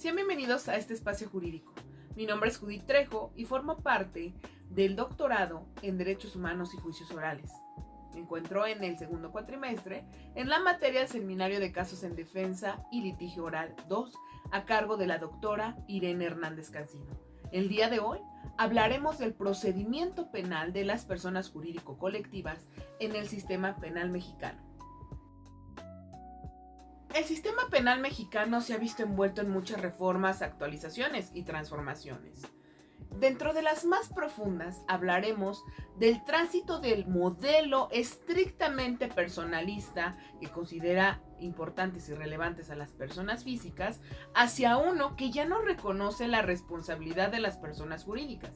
Sean bienvenidos a este espacio jurídico. Mi nombre es Judith Trejo y formo parte del doctorado en Derechos Humanos y Juicios Orales. Me encuentro en el segundo cuatrimestre en la materia del Seminario de Casos en Defensa y Litigio Oral 2 a cargo de la doctora Irene Hernández Cancino. El día de hoy hablaremos del procedimiento penal de las personas jurídico-colectivas en el sistema penal mexicano. El sistema penal mexicano se ha visto envuelto en muchas reformas, actualizaciones y transformaciones. Dentro de las más profundas hablaremos del tránsito del modelo estrictamente personalista que considera importantes y relevantes a las personas físicas hacia uno que ya no reconoce la responsabilidad de las personas jurídicas.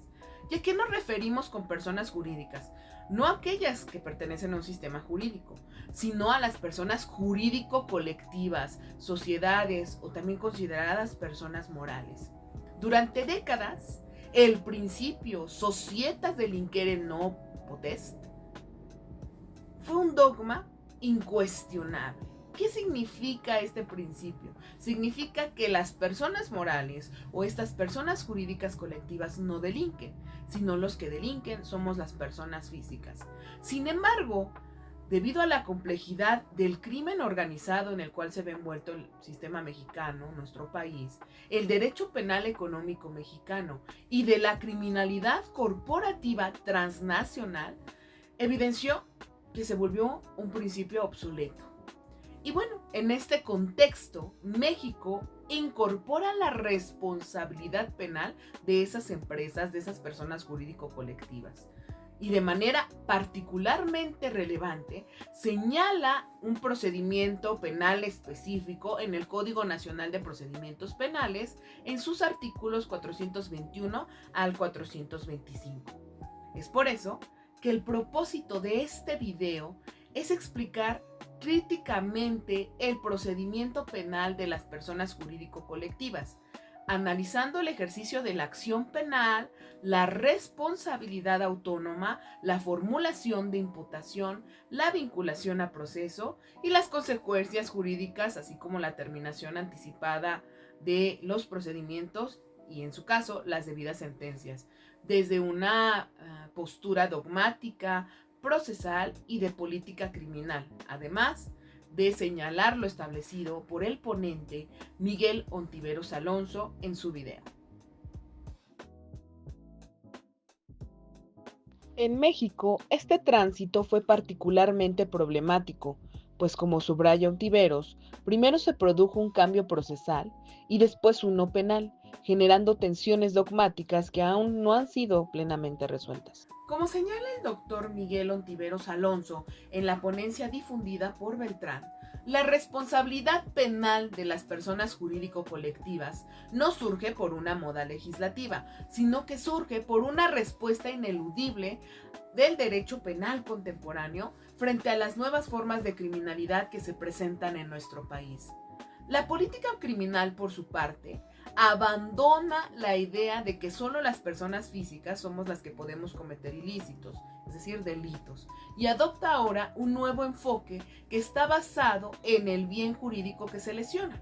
¿Y a qué nos referimos con personas jurídicas? No a aquellas que pertenecen a un sistema jurídico, sino a las personas jurídico-colectivas, sociedades o también consideradas personas morales. Durante décadas, el principio societas delinquere non potest fue un dogma incuestionable. ¿Qué significa este principio? Significa que las personas morales o estas personas jurídicas colectivas no delinquen, sino los que delinquen somos las personas físicas. Sin embargo, debido a la complejidad del crimen organizado en el cual se ve envuelto el sistema mexicano, nuestro país, el derecho penal económico mexicano y de la criminalidad corporativa transnacional, evidenció que se volvió un principio obsoleto. Y bueno, en este contexto, México incorpora la responsabilidad penal de esas empresas, de esas personas jurídico-colectivas. Y de manera particularmente relevante, señala un procedimiento penal específico en el Código Nacional de Procedimientos Penales en sus artículos 421 al 425. Es por eso que el propósito de este video es explicar críticamente el procedimiento penal de las personas jurídico-colectivas, analizando el ejercicio de la acción penal, la responsabilidad autónoma, la formulación de imputación, la vinculación a proceso y las consecuencias jurídicas, así como la terminación anticipada de los procedimientos y, en su caso, las debidas sentencias, desde una postura dogmática, procesal y de política criminal, además de señalar lo establecido por el ponente Miguel Ontiveros Alonso en su video. En México, este tránsito fue particularmente problemático, pues como subraya Ontiveros, primero se produjo un cambio procesal y después uno penal, generando tensiones dogmáticas que aún no han sido plenamente resueltas. Como señala el doctor Miguel Ontiveros Alonso en la ponencia difundida por Beltrán, la responsabilidad penal de las personas jurídico-colectivas no surge por una moda legislativa, sino que surge por una respuesta ineludible del derecho penal contemporáneo frente a las nuevas formas de criminalidad que se presentan en nuestro país. La política criminal, por su parte, abandona la idea de que solo las personas físicas somos las que podemos cometer ilícitos, es decir, delitos, y adopta ahora un nuevo enfoque que está basado en el bien jurídico que se lesiona.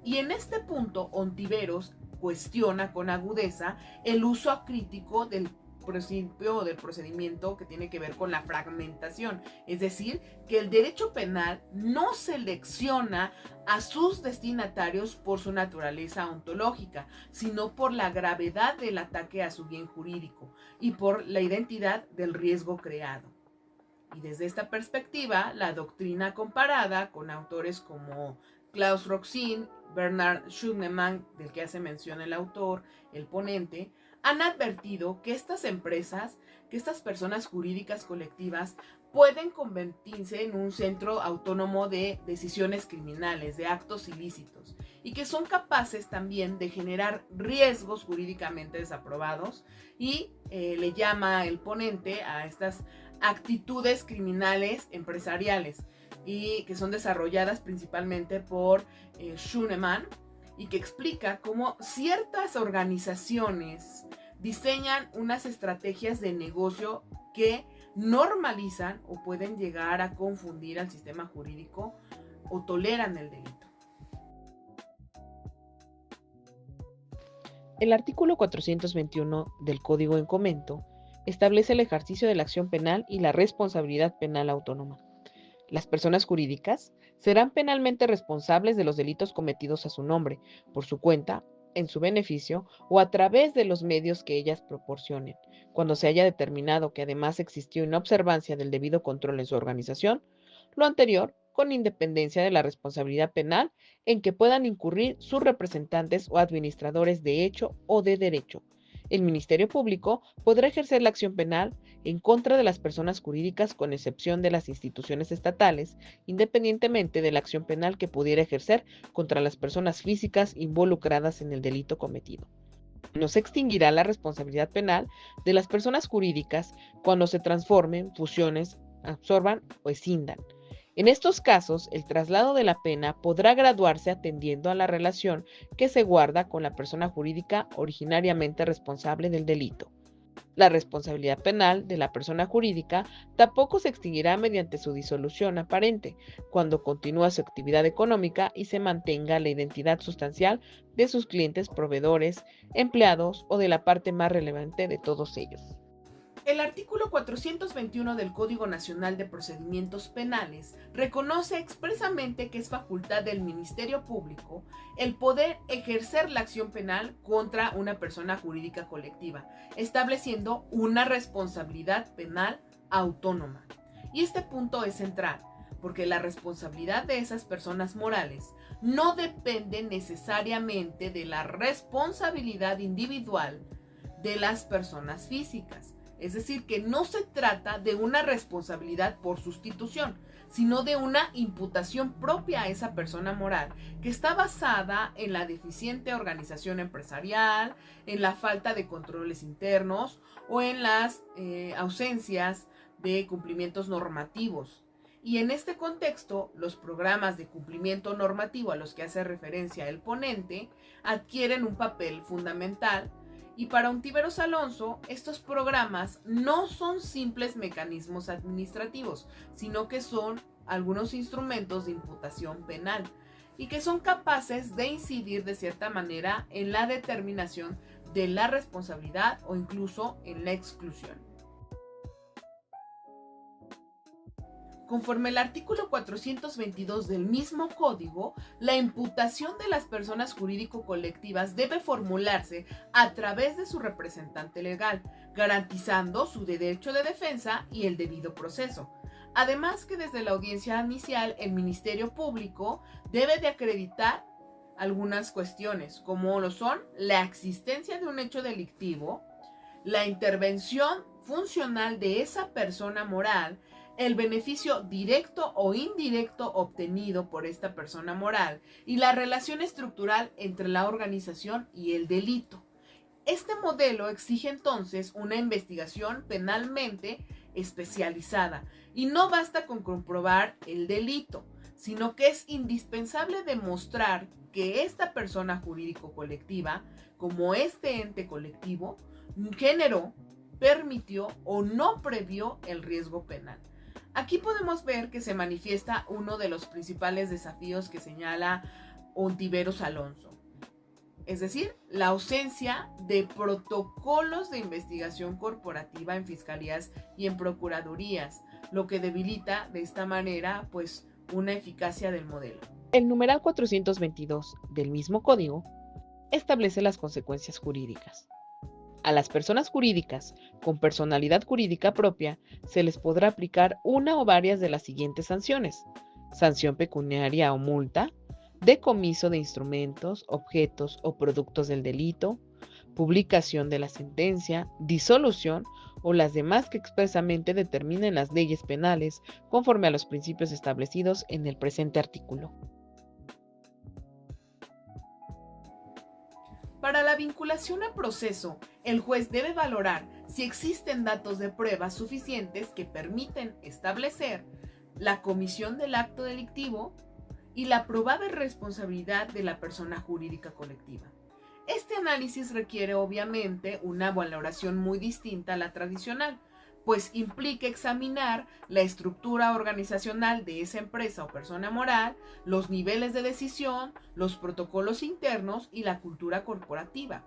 Y en este punto, Ontiveros cuestiona con agudeza el uso acrítico del principio del procedimiento que tiene que ver con la fragmentación, es decir, que el derecho penal no selecciona a sus destinatarios por su naturaleza ontológica, sino por la gravedad del ataque a su bien jurídico y por la identidad del riesgo creado. Y desde esta perspectiva, la doctrina comparada con autores como Klaus Roxin, Bernard Schunemann, del que hace mención el autor, el ponente, han advertido que estas empresas, que estas personas jurídicas colectivas pueden convertirse en un centro autónomo de decisiones criminales, de actos ilícitos, y que son capaces también de generar riesgos jurídicamente desaprobados y le llama el ponente a estas actitudes criminales empresariales y que son desarrolladas principalmente por Schunemann, y que explica cómo ciertas organizaciones diseñan unas estrategias de negocio que normalizan o pueden llegar a confundir al sistema jurídico o toleran el delito. El artículo 421 del Código en comento establece el ejercicio de la acción penal y la responsabilidad penal autónoma. Las personas jurídicas serán penalmente responsables de los delitos cometidos a su nombre, por su cuenta, en su beneficio o a través de los medios que ellas proporcionen, cuando se haya determinado que además existió inobservancia del debido control en su organización, lo anterior con independencia de la responsabilidad penal en que puedan incurrir sus representantes o administradores de hecho o de derecho. El Ministerio Público podrá ejercer la acción penal en contra de las personas jurídicas con excepción de las instituciones estatales, independientemente de la acción penal que pudiera ejercer contra las personas físicas involucradas en el delito cometido. No se extinguirá la responsabilidad penal de las personas jurídicas cuando se transformen, fusiones, absorban o escindan. En estos casos, el traslado de la pena podrá graduarse atendiendo a la relación que se guarda con la persona jurídica originariamente responsable del delito. La responsabilidad penal de la persona jurídica tampoco se extinguirá mediante su disolución aparente, cuando continúa su actividad económica y se mantenga la identidad sustancial de sus clientes, proveedores, empleados o de la parte más relevante de todos ellos. El artículo 421 del Código Nacional de Procedimientos Penales reconoce expresamente que es facultad del Ministerio Público el poder ejercer la acción penal contra una persona jurídica colectiva, estableciendo una responsabilidad penal autónoma. Y este punto es central, porque la responsabilidad de esas personas morales no depende necesariamente de la responsabilidad individual de las personas físicas. Es decir, que no se trata de una responsabilidad por sustitución, sino de una imputación propia a esa persona moral, que está basada en la deficiente organización empresarial, en la falta de controles internos o en las ausencias de cumplimientos normativos. Y en este contexto, los programas de cumplimiento normativo a los que hace referencia el ponente adquieren un papel fundamental. Y para Ontiveros Alonso, estos programas no son simples mecanismos administrativos, sino que son algunos instrumentos de imputación penal y que son capaces de incidir de cierta manera en la determinación de la responsabilidad o incluso en la exclusión. Conforme el artículo 422 del mismo código, la imputación de las personas jurídico-colectivas debe formularse a través de su representante legal, garantizando su derecho de defensa y el debido proceso. Además que desde la audiencia inicial el Ministerio Público debe de acreditar algunas cuestiones, como lo son la existencia de un hecho delictivo, la intervención funcional de esa persona moral, el beneficio directo o indirecto obtenido por esta persona moral y la relación estructural entre la organización y el delito. Este modelo exige entonces una investigación penalmente especializada y no basta con comprobar el delito, sino que es indispensable demostrar que esta persona jurídico-colectiva, como este ente colectivo, generó, permitió o no previó el riesgo penal. Aquí podemos ver que se manifiesta uno de los principales desafíos que señala Ontiveros Alonso, es decir, la ausencia de protocolos de investigación corporativa en fiscalías y en procuradurías, lo que debilita de esta manera pues una eficacia del modelo. El numeral 422 del mismo código establece las consecuencias jurídicas. A las personas jurídicas con personalidad jurídica propia se les podrá aplicar una o varias de las siguientes sanciones: sanción pecuniaria o multa, decomiso de instrumentos, objetos o productos del delito, publicación de la sentencia, disolución o las demás que expresamente determinen las leyes penales conforme a los principios establecidos en el presente artículo. Para la vinculación a proceso, el juez debe valorar si existen datos de prueba suficientes que permiten establecer la comisión del acto delictivo y la probable responsabilidad de la persona jurídica colectiva. Este análisis requiere obviamente una valoración muy distinta a la tradicional, pues implica examinar la estructura organizacional de esa empresa o persona moral, los niveles de decisión, los protocolos internos y la cultura corporativa.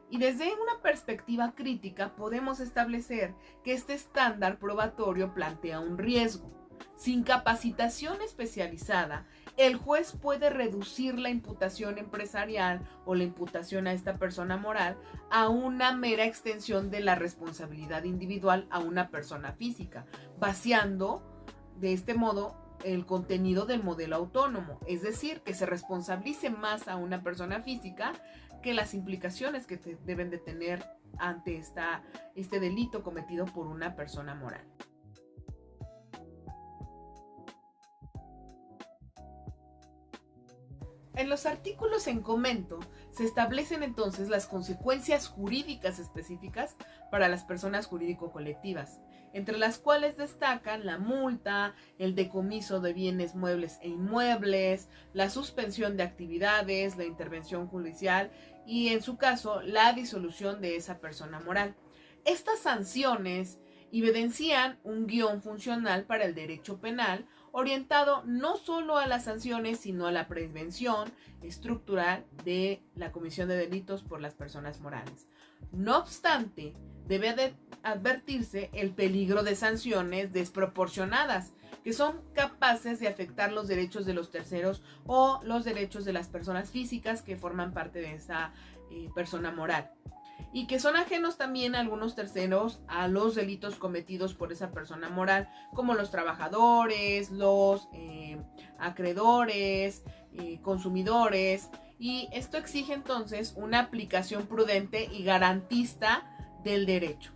Y desde una perspectiva crítica podemos establecer que este estándar probatorio plantea un riesgo. Sin capacitación especializada, el juez puede reducir la imputación empresarial o la imputación a esta persona moral a una mera extensión de la responsabilidad individual a una persona física, vaciando de este modo el contenido del modelo autónomo, es decir, que se responsabilice más a una persona física que las implicaciones que deben de tener ante este delito cometido por una persona moral. En los artículos en comento se establecen entonces las consecuencias jurídicas específicas para las personas jurídico-colectivas, entre las cuales destacan la multa, el decomiso de bienes muebles e inmuebles, la suspensión de actividades, la intervención judicial y, en su caso, la disolución de esa persona moral. Estas sanciones evidencian un guión funcional para el derecho penal orientado no solo a las sanciones, sino a la prevención estructural de la comisión de delitos por las personas morales. No obstante, debe de advertirse el peligro de sanciones desproporcionadas, que son capaces de afectar los derechos de los terceros o los derechos de las personas físicas que forman parte de esa persona moral, y que son ajenos también a algunos terceros a los delitos cometidos por esa persona moral, como los trabajadores, los acreedores, consumidores, y esto exige entonces una aplicación prudente y garantista del derecho.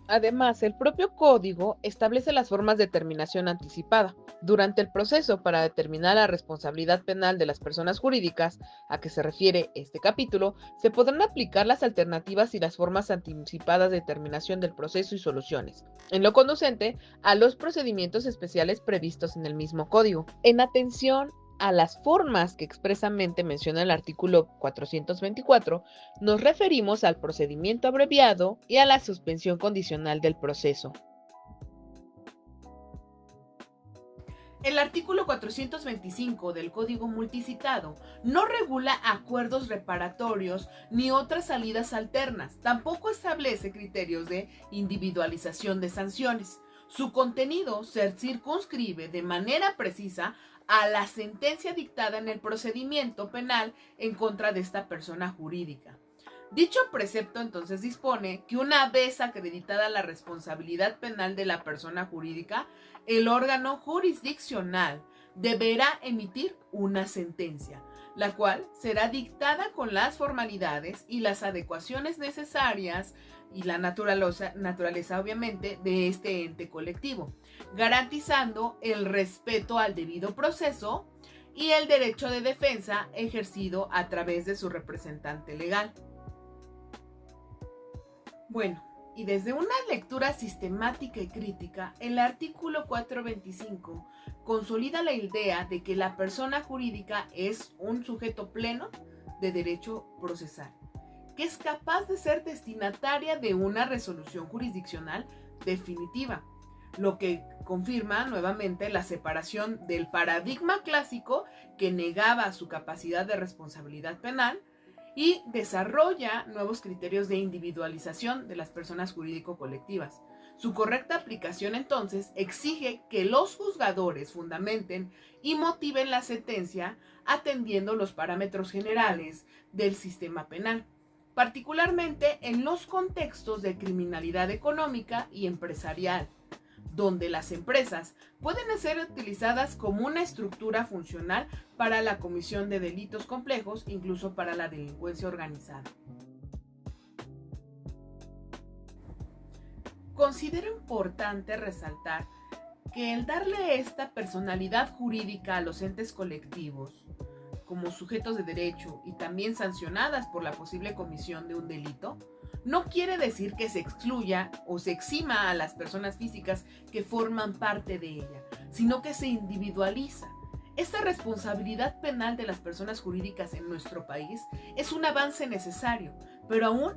Además, el propio código establece las formas de terminación anticipada. Durante el proceso para determinar la responsabilidad penal de las personas jurídicas a que se refiere este capítulo, se podrán aplicar las alternativas y las formas anticipadas de terminación del proceso y soluciones, en lo conducente a los procedimientos especiales previstos en el mismo código. En atención a las formas que expresamente menciona el artículo 424, nos referimos al procedimiento abreviado y a la suspensión condicional del proceso. El artículo 425 del Código multicitado no regula acuerdos reparatorios ni otras salidas alternas. Tampoco establece criterios de individualización de sanciones. Su contenido se circunscribe de manera precisa a la sentencia dictada en el procedimiento penal en contra de esta persona jurídica. Dicho precepto entonces dispone que una vez acreditada la responsabilidad penal de la persona jurídica, el órgano jurisdiccional deberá emitir una sentencia, la cual será dictada con las formalidades y las adecuaciones necesarias y la naturaleza obviamente de este ente colectivo, garantizando el respeto al debido proceso y el derecho de defensa ejercido a través de su representante legal. Bueno, y desde una lectura sistemática y crítica, el artículo 425 consolida la idea de que la persona jurídica es un sujeto pleno de derecho procesal, que es capaz de ser destinataria de una resolución jurisdiccional definitiva, lo que confirma nuevamente la separación del paradigma clásico que negaba su capacidad de responsabilidad penal y desarrolla nuevos criterios de individualización de las personas jurídico-colectivas. Su correcta aplicación entonces exige que los juzgadores fundamenten y motiven la sentencia atendiendo los parámetros generales del sistema penal, particularmente en los contextos de criminalidad económica y empresarial, donde las empresas pueden ser utilizadas como una estructura funcional para la comisión de delitos complejos, incluso para la delincuencia organizada. Considero importante resaltar que el darle esta personalidad jurídica a los entes colectivos, como sujetos de derecho y también sancionadas por la posible comisión de un delito, no quiere decir que se excluya o se exima a las personas físicas que forman parte de ella, sino que se individualiza. Esta responsabilidad penal de las personas jurídicas en nuestro país es un avance necesario, pero aún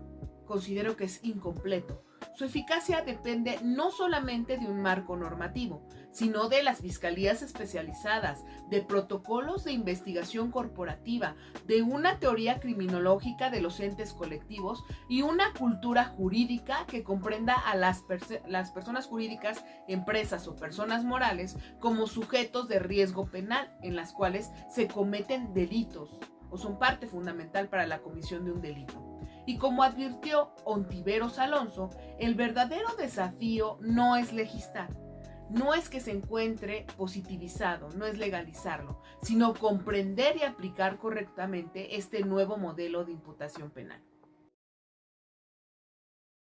considero que es incompleto. Su eficacia depende no solamente de un marco normativo, sino de las fiscalías especializadas, de protocolos de investigación corporativa, de una teoría criminológica de los entes colectivos y una cultura jurídica que comprenda a las personas jurídicas, empresas o personas morales como sujetos de riesgo penal en las cuales se cometen delitos o son parte fundamental para la comisión de un delito. Y como advirtió Ontiveros Alonso, el verdadero desafío no es legislar, no es que se encuentre positivizado, no es legalizarlo, sino comprender y aplicar correctamente este nuevo modelo de imputación penal.